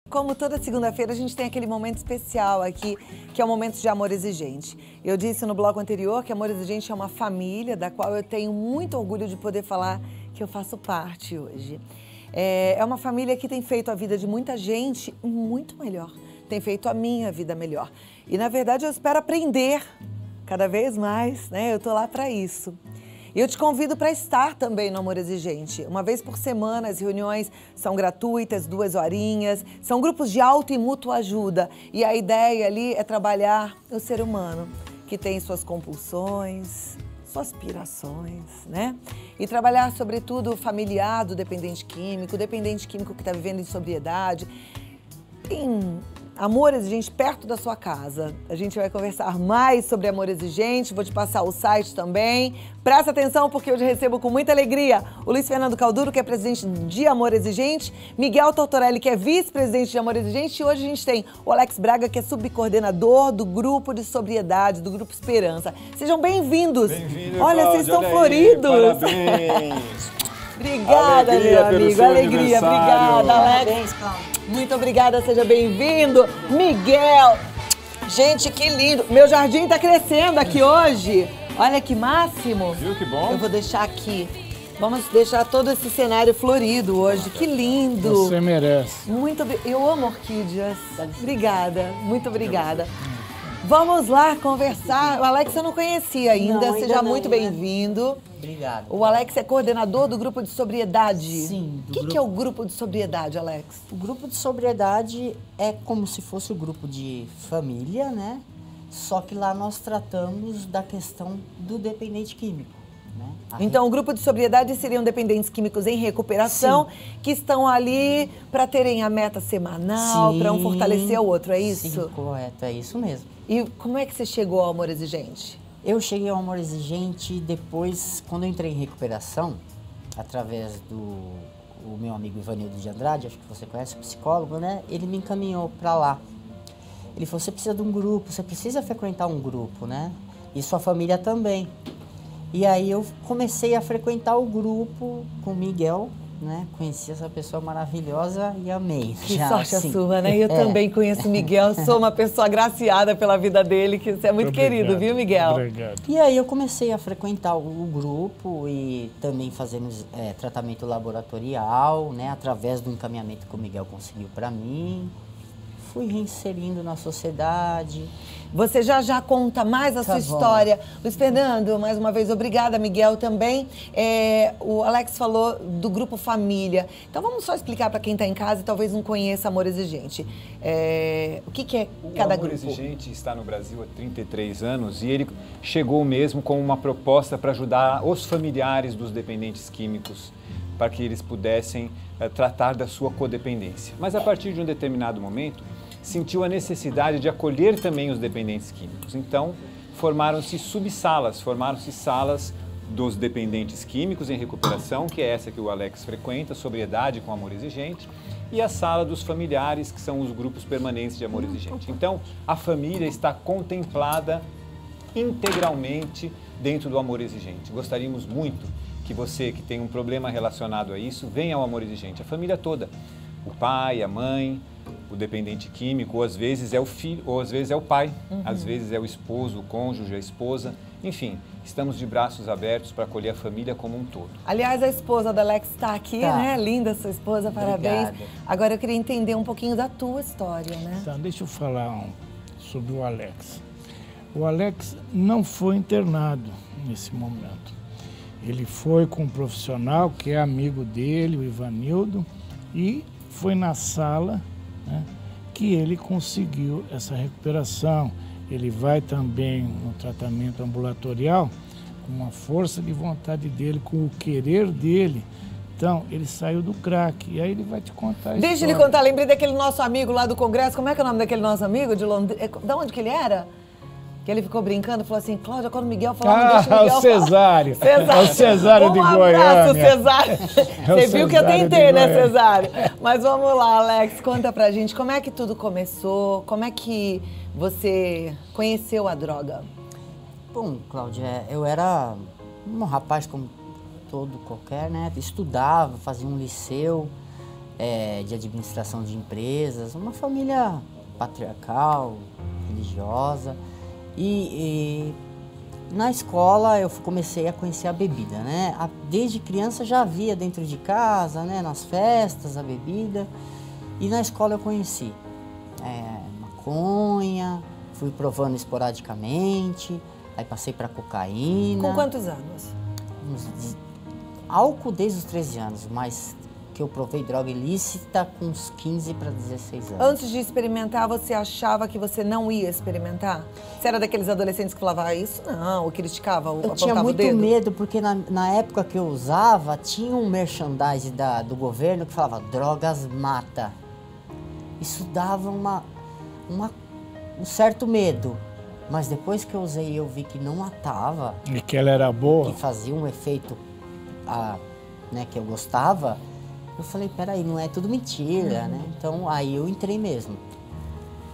Como toda segunda-feira, a gente tem aquele momento especial aqui, que é o momento de Amor Exigente. Eu disse no bloco anterior que Amor Exigente é uma família da qual eu tenho muito orgulho de poder falar que eu faço parte hoje. É uma família que tem feito a vida de muita gente muito melhor, tem feito a minha vida melhor. E, na verdade, eu espero aprender cada vez mais, né? Eu tô lá para isso. E eu te convido para estar também no Amor Exigente. Uma vez por semana, as reuniões são gratuitas, 2 horinhas, são grupos de auto e mútua ajuda. E a ideia ali é trabalhar o ser humano, que tem suas compulsões, suas aspirações, né? E trabalhar, sobretudo, o familiar do dependente químico que está vivendo em sobriedade. Tem Amor Exigente perto da sua casa. A gente vai conversar mais sobre Amor Exigente, vou te passar o site também. Presta atenção porque hoje recebo com muita alegria o Luiz Fernando Calduro, que é presidente de Amor Exigente, Miguel Tortorelli, que é vice-presidente de Amor Exigente, e hoje a gente tem o Alex Braga, que é subcoordenador do grupo de sobriedade, do grupo Esperança. Sejam bem-vindos. Bem-vindo, olha, Cláudia, vocês estão olha floridos. Aí, parabéns. Obrigada, meu amigo. Alegria. Obrigada, Alex. Muito obrigada, seja bem-vindo. Miguel. Gente, que lindo. Meu jardim tá crescendo aqui hoje. Olha que máximo. Viu que bom? Eu vou deixar aqui. Vamos deixar todo esse cenário florido hoje. Que lindo. Você merece. Eu amo orquídeas. Obrigada. Muito obrigada. Vamos lá conversar. O Alex eu não conhecia ainda. Seja muito bem-vindo. Obrigado. O Alex é coordenador do grupo de sobriedade. Sim. O que é o grupo de sobriedade, Alex? O grupo de sobriedade é como se fosse o grupo de família, né? Só que lá nós tratamos da questão do dependente químico. Né? Então, o grupo de sobriedade seriam dependentes químicos em recuperação, sim, que estão ali para terem a meta semanal, para um fortalecer o outro, é isso? Sim, correto, é isso mesmo. E como é que você chegou ao Amor Exigente? Eu cheguei ao Amor Exigente depois, quando eu entrei em recuperação, através do meu amigo Ivanildo de Andrade, acho que você conhece, o psicólogo, né? Ele me encaminhou para lá. Ele falou, você precisa de um grupo, você precisa frequentar um grupo, né? E sua família também. E aí eu comecei a frequentar o grupo com o Miguel, né? Conheci essa pessoa maravilhosa e amei. Que sorte a sua, né? Eu também conheço o Miguel, sou uma pessoa agraciada pela vida dele, que você é muito querido, viu, Miguel? Obrigado. E aí eu comecei a frequentar o grupo e também fazemos tratamento laboratorial, né? Através do encaminhamento que o Miguel conseguiu para mim. Fui reinserindo na sociedade. Você já conta mais a sua história. Luiz Fernando, mais uma vez, obrigada, Miguel, também. O Alex falou do grupo Família. Então, vamos só explicar para quem está em casa e talvez não conheça Amor Exigente. O que é cada grupo? O Amor Exigente está no Brasil há 33 anos e ele chegou mesmo com uma proposta para ajudar os familiares dos dependentes químicos para que eles pudessem tratar da sua codependência. Mas, a partir de um determinado momento, sentiu a necessidade de acolher também os dependentes químicos. Então, formaram-se subsalas, formaram-se salas dos dependentes químicos em recuperação, que é essa que o Alex frequenta, Sobriedade com Amor Exigente, e a sala dos familiares, que são os grupos permanentes de Amor Exigente. Então, a família está contemplada integralmente dentro do Amor Exigente. Gostaríamos muito que você, que tem um problema relacionado a isso, venha ao Amor Exigente. A família toda, o pai, a mãe, o dependente químico, ou às vezes é o filho, ou às vezes é o pai, às vezes é o esposo, o cônjuge, a esposa. Enfim, estamos de braços abertos para acolher a família como um todo. Aliás, a esposa da Alex está aqui, né? Linda sua esposa, parabéns. Obrigado. Agora eu queria entender um pouquinho da tua história, né? Então, deixa eu falar sobre o Alex. O Alex não foi internado nesse momento. Ele foi com um profissional que é amigo dele, o Ivanildo, e foi na sala, né, que ele conseguiu essa recuperação. Ele vai também no tratamento ambulatorial com a força de vontade dele, com o querer dele. Então, ele saiu do crack. E aí ele vai te contar a história. Deixa ele contar. Lembrei daquele nosso amigo lá do Congresso. Como é que é o nome daquele nosso amigo de Londrina? De onde que ele era? Que ele ficou brincando, falou assim, Cláudia, quando o Miguel falou, não deixa o Miguel o Cesário. Cesário. É o Cesário de Goiânia. Um abraço, Cesário. Você viu que eu tentei, né, Goiânia. Cesário? Mas vamos lá, Alex, conta pra gente como é que tudo começou, como é que você conheceu a droga? Bom, Cláudia, eu era um rapaz como todo qualquer, né? Estudava, fazia um liceu de administração de empresas, uma família patriarcal, religiosa. E na escola eu comecei a conhecer a bebida, né? Desde criança já havia dentro de casa, né? Nas festas, a bebida. E na escola eu conheci maconha, fui provando esporadicamente, aí passei para cocaína. Com quantos anos? Álcool desde os 13 anos, mas que eu provei droga ilícita com uns 15 para 16 anos. Antes de experimentar, você achava que você não ia experimentar? Você era daqueles adolescentes que falava isso? Não, ou criticava, ou eu apontava tinha o muito dedo? medo, porque na época que eu usava, tinha um merchandising do governo que falava drogas mata. Isso dava um certo medo. Mas depois que eu usei, eu vi que não matava. E que ela era boa. Que fazia um efeito né, que eu gostava. Eu falei, peraí, não é tudo mentira, né? Então, aí eu entrei mesmo.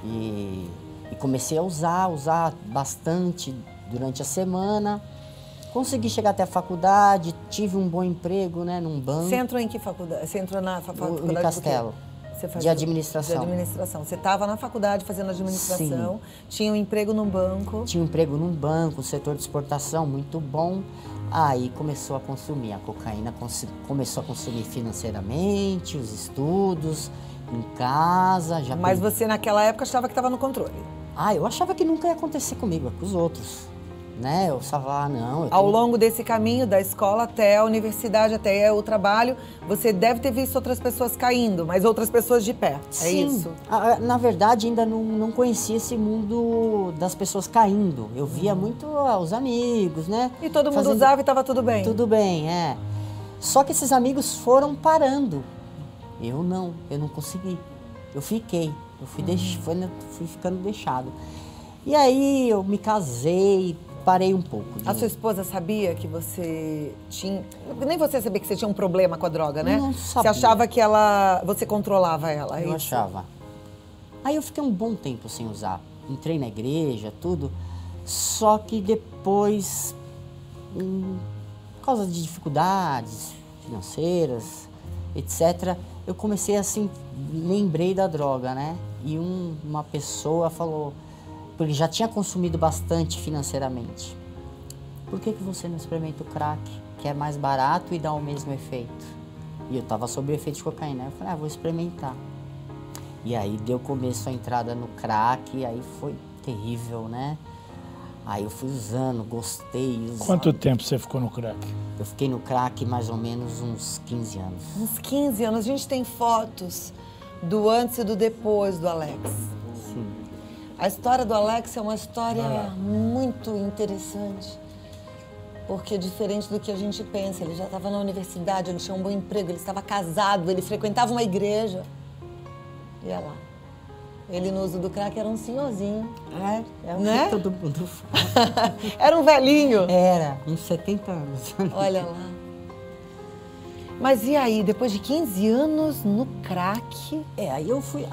E comecei a usar bastante durante a semana. Consegui chegar até a faculdade, tive um bom emprego, né, num banco. Você entrou em que faculdade? Você entrou na faculdade do quê? Unicastelo. De administração. De administração. Você estava na faculdade fazendo administração, Sim. Tinha um emprego num banco. Tinha um emprego num banco, setor de exportação muito bom. Aí começou a consumir, a cocaína começou a consumir financeiramente, os estudos, em casa. Mas você naquela época achava que estava no controle? Eu achava que nunca ia acontecer comigo, com os outros. Né? Eu estava não. Ao longo desse caminho, da escola até a universidade, até o trabalho, você deve ter visto outras pessoas caindo, mas outras pessoas de pé. É isso? Na verdade, ainda não conhecia esse mundo das pessoas caindo. Eu via muito os amigos, né? E todo mundo usava e estava tudo bem? Tudo bem, é. Só que esses amigos foram parando. Eu não consegui. Eu fiquei. Eu fui ficando deixado. E aí eu me casei, parei um pouco. A sua esposa sabia que você tinha... Nem você sabia que você tinha um problema com a droga, né? Não sabia. Você achava que você controlava ela, é Eu isso? achava. Aí eu fiquei um bom tempo sem usar. Entrei na igreja, tudo. Só que depois, por causa de dificuldades financeiras, etc., eu comecei assim, lembrei da droga, né? E uma pessoa falou... Porque já tinha consumido bastante financeiramente. Por que você não experimenta o crack, que é mais barato e dá o mesmo efeito? E eu estava sob o efeito de cocaína. Eu falei, vou experimentar. E aí deu começo a entrada no crack, e aí foi terrível, né? Aí eu fui usando, gostei. Quanto tempo você ficou no crack? Eu fiquei no crack mais ou menos uns 15 anos. Uns 15 anos. A gente tem fotos do antes e do depois do Alex. Sim. A história do Alex é uma história muito interessante, porque diferente do que a gente pensa, ele já estava na universidade, ele tinha um bom emprego, ele estava casado, ele frequentava uma igreja. E olha lá, ele no uso do crack era um senhorzinho. É o né? que todo mundo fala. Era um velhinho. Era, uns 70 anos. Olha lá. Mas e aí, depois de 15 anos no crack? Aí eu fui,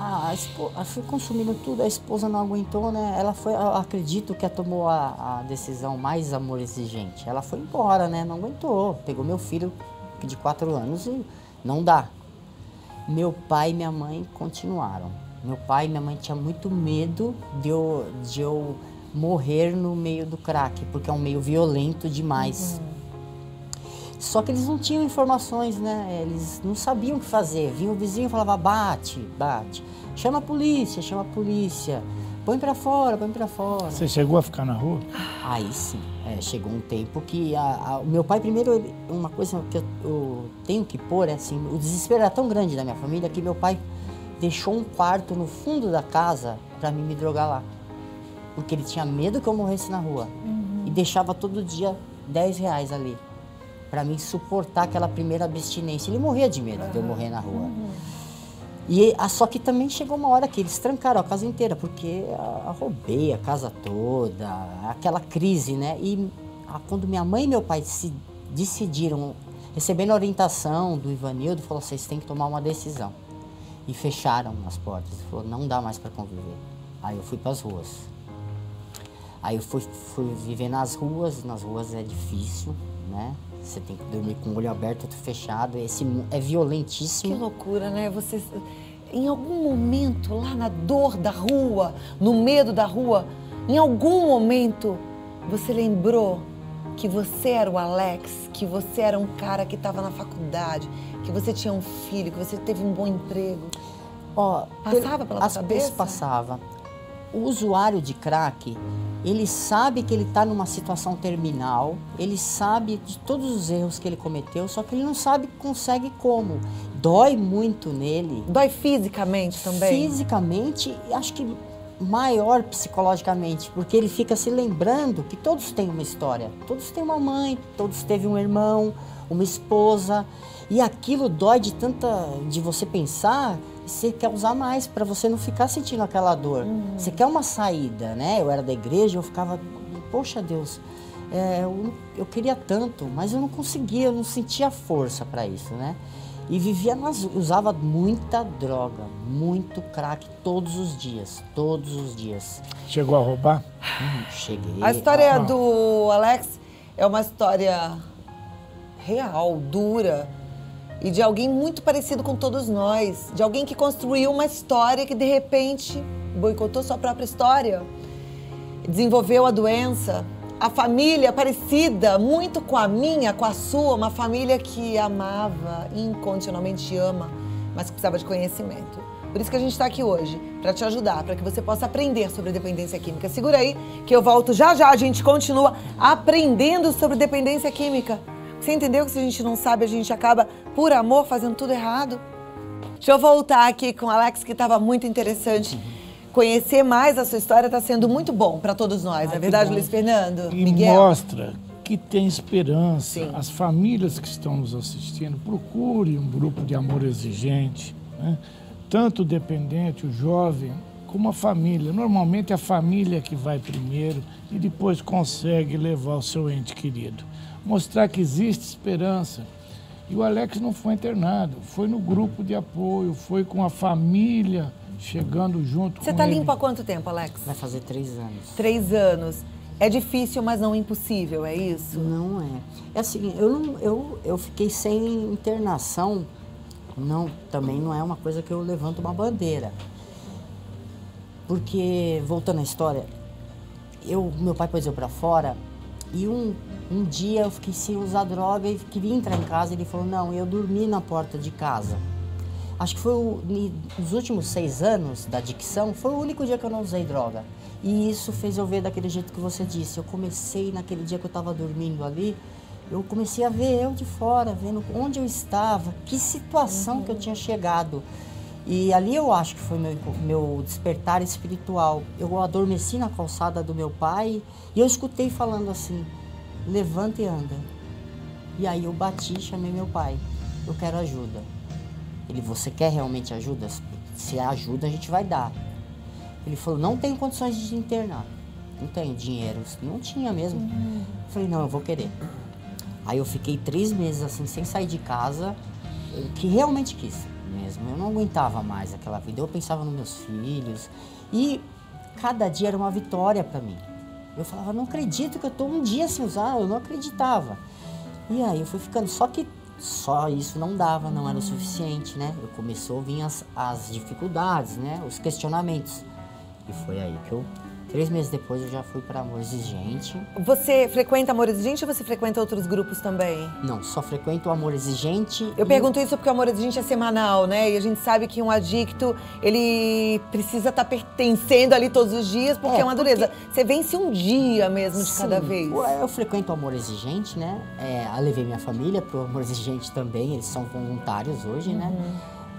fui consumindo tudo, a esposa não aguentou, né? Ela foi, eu acredito que ela tomou a decisão mais amor exigente. Ela foi embora, né? Não aguentou. Pegou meu filho de 4 anos e não dá. Meu pai e minha mãe continuaram. Meu pai e minha mãe tinham muito medo de eu morrer no meio do crack, porque é um meio violento demais. Só que eles não tinham informações, né? Eles não sabiam o que fazer. Vinha o vizinho e falava, bate, bate. Chama a polícia. Põe pra fora, põe pra fora. Você chegou a ficar na rua? Aí sim. Chegou um tempo que o meu pai, primeiro, uma coisa que eu tenho que pôr é assim, o desespero era tão grande da minha família que meu pai deixou um quarto no fundo da casa pra mim me drogar lá. Porque ele tinha medo que eu morresse na rua. E deixava todo dia R$10 ali. Para mim suportar aquela primeira abstinência. Ele morria de medo de eu morrer na rua. E só que também chegou uma hora que eles trancaram a casa inteira, porque roubei a casa toda, aquela crise, né? E quando minha mãe e meu pai se decidiram, recebendo a orientação do Ivanildo, falou, vocês têm que tomar uma decisão. E fecharam as portas. Ele falou, não dá mais para conviver. Aí eu fui para as ruas. Aí eu fui viver nas ruas é difícil, né? Você tem que dormir com o olho aberto, outro fechado. Esse é violentíssimo. Que loucura, né? Você, em algum momento, lá na dor da rua, no medo da rua, em algum momento, você lembrou que você era o Alex, que você era um cara que estava na faculdade, que você tinha um filho, que você teve um bom emprego? Ó, Passava pela sua cabeça? Passava. O usuário de crack, ele sabe que ele está numa situação terminal, ele sabe de todos os erros que ele cometeu, só que ele não sabe, consegue como. Dói muito nele. Dói fisicamente também? Fisicamente, acho que maior psicologicamente, porque ele fica se lembrando que todos têm uma história, todos têm uma mãe, todos teve um irmão, uma esposa, e aquilo dói de você pensar, você quer usar mais para você não ficar sentindo aquela dor. Você quer uma saída, né? Eu era da igreja, eu ficava, poxa Deus, eu queria tanto, mas eu não conseguia, eu não sentia força para isso, né? E usava muita droga, muito crack todos os dias, todos os dias. Chegou a roubar? Cheguei. A história do Alex é uma história real, dura, e de alguém muito parecido com todos nós, de alguém que construiu uma história que de repente boicotou sua própria história, desenvolveu a doença. A família parecida muito com a minha, com a sua, uma família que amava, incondicionalmente ama, mas que precisava de conhecimento. Por isso que a gente está aqui hoje, para te ajudar, para que você possa aprender sobre dependência química. Segura aí, que eu volto já já, a gente continua aprendendo sobre dependência química. Você entendeu que se a gente não sabe, a gente acaba, por amor, fazendo tudo errado? Deixa eu voltar aqui com o Alex, que estava muito interessante. Conhecer mais a sua história está sendo muito bom para todos nós, não é verdade, Luiz Fernando? E Miguel? mostra que tem esperança. Sim. As famílias que estão nos assistindo, procure um grupo de amor exigente, né? Tanto o dependente, o jovem, como a família. Normalmente é a família que vai primeiro e depois consegue levar o seu ente querido. Mostrar que existe esperança. E o Alex não foi internado, foi no grupo de apoio, foi com a família chegando junto com ele. Você está limpo há quanto tempo, Alex? Vai fazer 3 anos. 3 anos. É difícil, mas não impossível, é isso? Não é. É assim, eu fiquei sem internação, também não é uma coisa que eu levanto uma bandeira. Porque, voltando à história, meu pai pôs eu pra fora e um dia eu fiquei sem usar droga e queria entrar em casa e ele falou, não, eu dormi na porta de casa. Acho que foi nos últimos 6 anos da adicção, foi o único dia que eu não usei droga. E isso fez eu ver daquele jeito que você disse. Eu comecei, naquele dia que eu estava dormindo ali, eu comecei a ver eu de fora, vendo onde eu estava, que situação que eu tinha chegado. E ali eu acho que foi meu despertar espiritual. Eu adormeci na calçada do meu pai e eu escutei falando assim, levanta e anda. E aí eu bati e chamei meu pai, eu quero ajuda. Ele, você quer realmente ajuda? Se é ajuda, a gente vai dar. Ele falou, não tenho condições de te internar. Não tenho dinheiro. Não tinha mesmo. Eu falei, não, eu vou querer. Aí eu fiquei 3 meses assim, sem sair de casa, que realmente quis mesmo. Eu não aguentava mais aquela vida. Eu pensava nos meus filhos. E cada dia era uma vitória para mim. Eu falava, não acredito que eu tô um dia sem usar. Eu não acreditava. E aí eu fui ficando, só que só isso não dava, não era o suficiente, né? Começou a vir as dificuldades, né? Os questionamentos. E foi aí que 3 meses depois eu já fui para Amor Exigente. Você frequenta Amor Exigente ou você frequenta outros grupos também? Não, só frequento o Amor Exigente. Eu pergunto isso porque o Amor Exigente é semanal, né? E a gente sabe que um adicto, ele precisa estar pertencendo ali todos os dias, porque é uma dureza. Você vence um dia mesmo de cada vez. Eu frequento o Amor Exigente, né? Eu levei minha família pro Amor Exigente também, eles são voluntários hoje, né?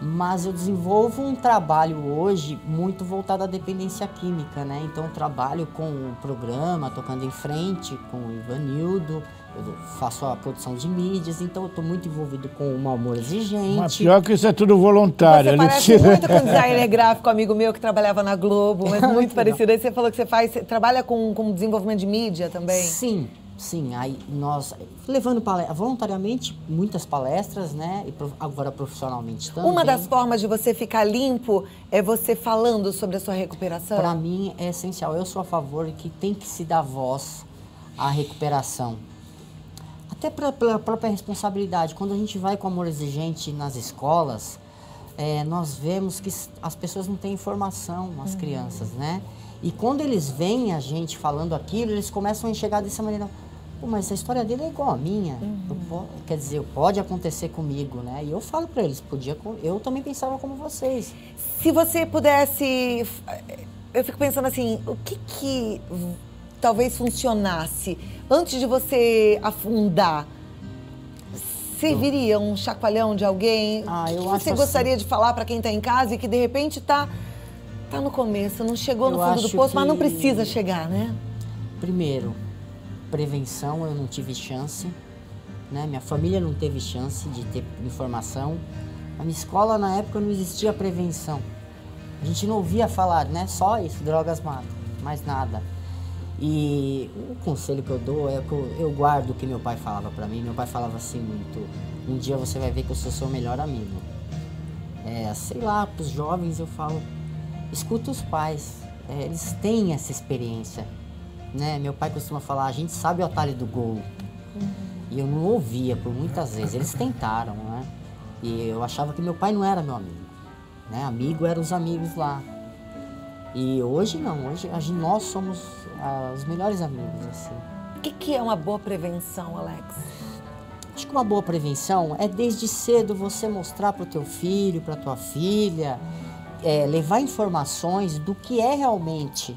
Mas eu desenvolvo um trabalho hoje muito voltado à dependência química, né? Então eu trabalho com o programa, Tocando em Frente, com o Ivanildo, eu faço a produção de mídias, então eu estou muito envolvido com o Amor Exigente. Mas pior que isso é tudo voluntário. Você parece muito com um designer gráfico, amigo meu que trabalhava na Globo, mas muito parecido. Aí você falou que você trabalha com desenvolvimento de mídia também? Sim, aí nós levando voluntariamente muitas palestras, né? E agora profissionalmente também. Uma das formas de você ficar limpo é você falando sobre a sua recuperação? Para mim é essencial. Eu sou a favor que tem que se dar voz à recuperação. até pela própria responsabilidade. Quando a gente vai com amor exigente nas escolas, nós vemos que as pessoas não têm informação, as crianças, né? E quando eles veem a gente falando aquilo, eles começam a enxergar dessa maneira. Pô, mas a história dele é igual a minha. Quer dizer, pode acontecer comigo, né? E eu falo para eles, eu também pensava como vocês. Se você pudesse... Eu fico pensando assim, o que talvez funcionasse antes de você afundar? Serviria um chacoalhão de alguém? O que você gostaria de falar para quem está em casa e que de repente está no começo, não chegou no fundo do poço, mas não precisa chegar, né? Primeiro, prevenção, eu não tive chance, né? Minha família não teve chance de ter informação. Na minha escola, na época, não existia prevenção. A gente não ouvia falar, né? Só isso, drogas matam, mais nada. E o conselho que eu dou é que eu guardo o que meu pai falava pra mim. Meu pai falava assim muito, um dia você vai ver que eu sou seu melhor amigo. Sei lá, pros jovens eu falo, escuta os pais, eles têm essa experiência, né? Meu pai costuma falar, a gente sabe o atalho do gol. E eu não ouvia por muitas vezes, eles tentaram, né? E eu achava que meu pai não era meu amigo, né? Amigo eram os amigos lá. E hoje não, hoje nós somos os melhores amigos, assim. O que é uma boa prevenção, Alex? Acho que uma boa prevenção é desde cedo você mostrar para o teu filho, para tua filha, levar informações do que é realmente.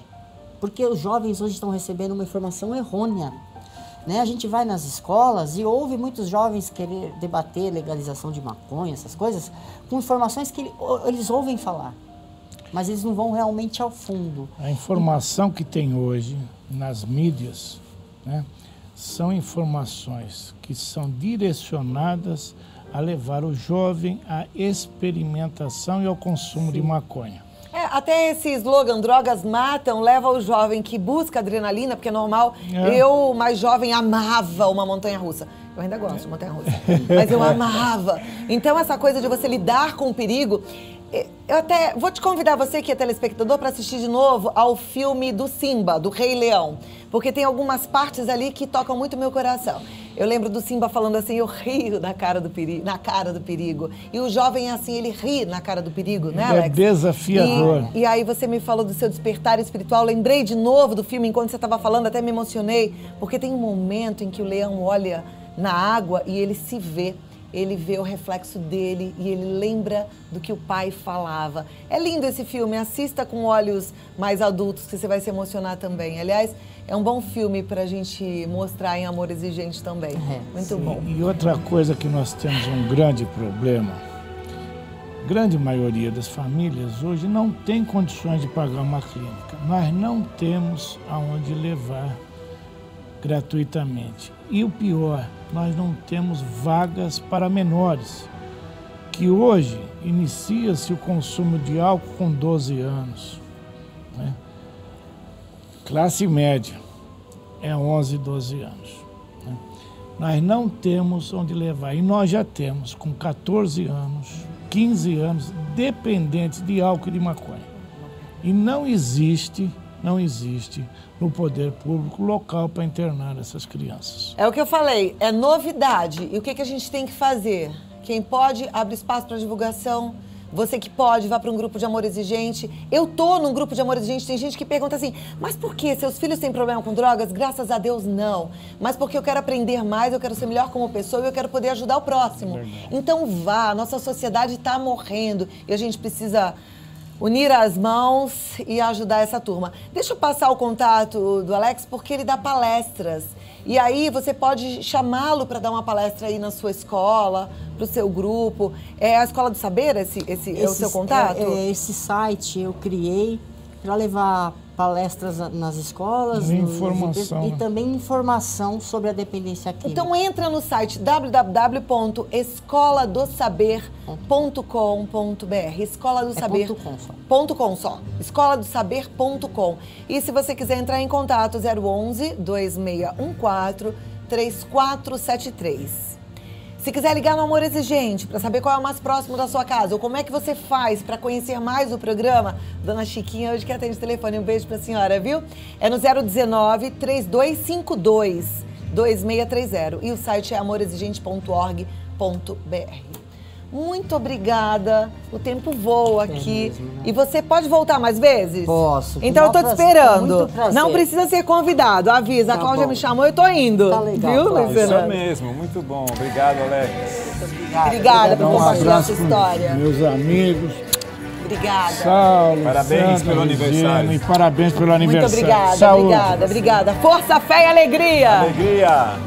Porque os jovens hoje estão recebendo uma informação errônea, né? A gente vai nas escolas e ouve muitos jovens querer debater legalização de maconha, essas coisas, com informações que eles ouvem falar, mas eles não vão realmente ao fundo. A informação que tem hoje nas mídias, né, são informações que são direcionadas a levar o jovem à experimentação e ao consumo de maconha. Até esse slogan, drogas matam, leva o jovem que busca adrenalina, porque é normal. Eu, mais jovem, amava uma montanha-russa. Eu ainda gosto de montanha-russa, mas eu amava. Então, essa coisa de você lidar com o perigo... Eu até vou te convidar, você que é telespectador, para assistir de novo ao filme do Simba, do Rei Leão. Porque tem algumas partes ali que tocam muito meu coração. Eu lembro do Simba falando assim, eu rio na cara do perigo. E o jovem, assim, ele ri na cara do perigo, né, Alex? É desafiador. E aí você me falou do seu despertar espiritual. Lembrei de novo do filme, enquanto você estava falando, até me emocionei. Porque tem um momento em que o leão olha na água e ele se vê. Ele vê o reflexo dele e ele lembra do que o pai falava. É lindo esse filme, assista com olhos mais adultos que você vai se emocionar também. Aliás, é um bom filme para a gente mostrar em Amor Exigente também. Muito bom. E outra coisa que nós temos um grande problema, grande maioria das famílias hoje não tem condições de pagar uma clínica. Nós não temos aonde levar gratuitamente. E o pior, nós não temos vagas para menores, que hoje inicia-se o consumo de álcool com 12 anos. Né? Classe média é 11, 12 anos. Né? Nós não temos onde levar, e nós já temos com 14 anos, 15 anos, dependentes de álcool e de maconha. E não existe no poder público local para internar essas crianças. É o que eu falei, é novidade. E o que a gente tem que fazer? Quem pode, abre espaço para divulgação. Você que pode, vá para um grupo de amor exigente. Eu tô num grupo de amor exigente, tem gente que pergunta assim, mas por que? Seus filhos têm problema com drogas? Graças a Deus, não. Mas porque eu quero aprender mais, eu quero ser melhor como pessoa e eu quero poder ajudar o próximo. Então vá, a nossa sociedade está morrendo e a gente precisa unir as mãos e ajudar essa turma. Deixa eu passar o contato do Alex, porque ele dá palestras. E aí você pode chamá-lo para dar uma palestra aí na sua escola, para o seu grupo. É a Escola do Saber, esse é o seu contato? Esse site eu criei para levar palestras nas escolas informação. E também informação sobre a dependência química. Então entra no site www.escoladosaber.com.br escoladosaber.com só. escoladosaber.com. E se você quiser entrar em contato, 011 2614 3473. Se quiser ligar no Amor Exigente para saber qual é o mais próximo da sua casa ou como é que você faz para conhecer mais o programa, Dona Chiquinha hoje que atende o telefone. Um beijo para a senhora, viu? É no 019 3252 2630. E o site é amorexigente.org.br. Muito obrigada. O tempo voa aqui. mesmo, né? E você pode voltar mais vezes? Posso. com Então eu tô te maior prazer, esperando. com muito prazer. Não precisa ser convidado. Avisa, a Tá Cláudia bom. me chamou, eu tô indo. Tá legal, Viu, Cláudia. Luiz Isso Fernando? mesmo, muito bom. Obrigado, Alex. Obrigada por Um compartilhar abraço sua com história. meus amigos. Obrigada. Saulo, Parabéns Sandra, pelo aniversário. E parabéns pelo Muito aniversário. obrigada, Saúde. obrigada. Força, fé e alegria. Alegria!